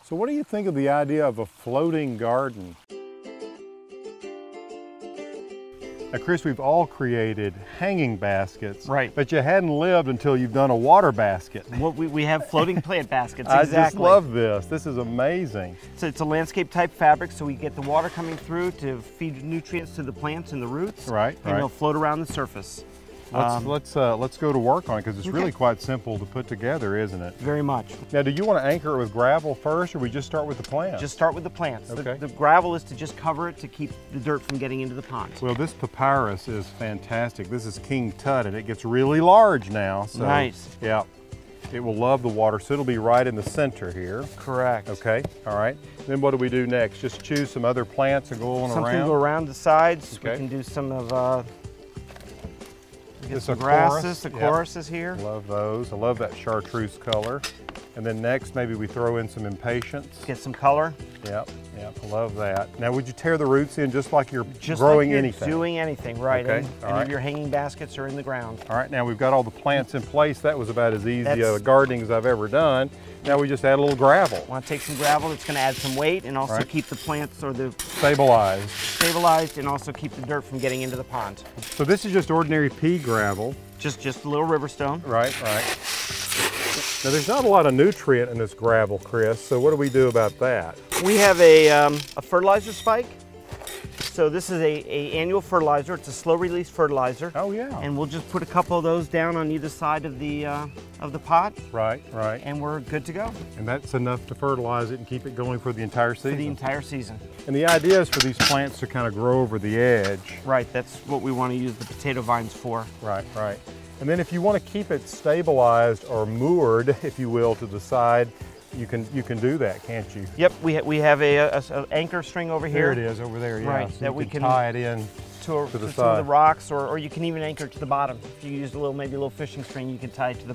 So what do you think of the idea of a floating garden? Now, Chris, we've all created hanging baskets, right? But you hadn't lived until you've done a water basket. Well, we have floating plant baskets. Exactly. I just love this. This is amazing. So it's a landscape type fabric, so we get the water coming through to feed nutrients to the plants and the roots. Right. And they'll float around the surface. Let's go to work on it, because it's really quite simple to put together, isn't it? Very much. Now, do you want to anchor it with gravel first, or we just start with the plants? Just start with the plants. Okay. The gravel is to just cover it to keep the dirt from getting into the pond. Well, this papyrus is fantastic. This is King Tut, and it gets really large now. So, nice. Yeah. It will love the water, so it'll be right in the center here. Correct. Okay, all right. Then what do we do next? Just choose some other plants and go on around? Something go around the sides. Okay. We can do some of Get some a grasses, chorus. the choruses here. Love those. I love that chartreuse color. And then next, maybe we throw in some impatiens. Get some color. Yep, I love that. Now, would you tear the roots in just like you're just growing like you're anything? Doing anything, right. Okay, Any of your hanging baskets are in the ground. All right, now we've got all the plants in place. That was about as easy gardening as I've ever done. Now we just add a little gravel. Want to take some gravel that's going to add some weight and also keep the plants or the stabilized and also keep the dirt from getting into the pond. So this is just ordinary pea gravel. Just a little river stone. Right. Now there's not a lot of nutrient in this gravel, Chris, so what do we do about that? We have a fertilizer spike. So this is a annual fertilizer. It's a slow release fertilizer. Oh yeah. And we'll just put a couple of those down on either side of the pot. Right. And we're good to go. And that's enough to fertilize it and keep it going for the entire season? For the entire season. And the idea is for these plants to kind of grow over the edge. Right, that's what we want to use the potato vines for. Right. And then if you want to keep it stabilized or moored, if you will, to the side, you can do that, can't you? Yep, we have a anchor string over here. There it is, over there, yeah. Right, so that we can tie it in to the some side. of the rocks, or you can even anchor it to the bottom. If you use maybe a little fishing string, you can tie it to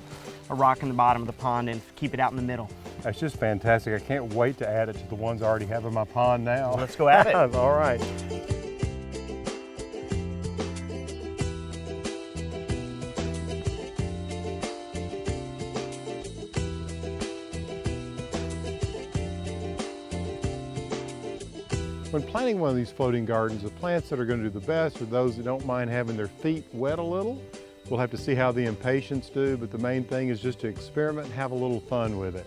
a rock in the bottom of the pond and keep it out in the middle. That's just fantastic. I can't wait to add it to the ones I already have in my pond now. Well, let's go at it. All right. When planting one of these floating gardens, the plants that are going to do the best are those that don't mind having their feet wet a little. We'll have to see how the impatiens do, but the main thing is just to experiment and have a little fun with it.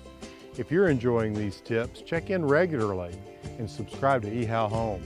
If you're enjoying these tips, check in regularly and subscribe to ehowhome.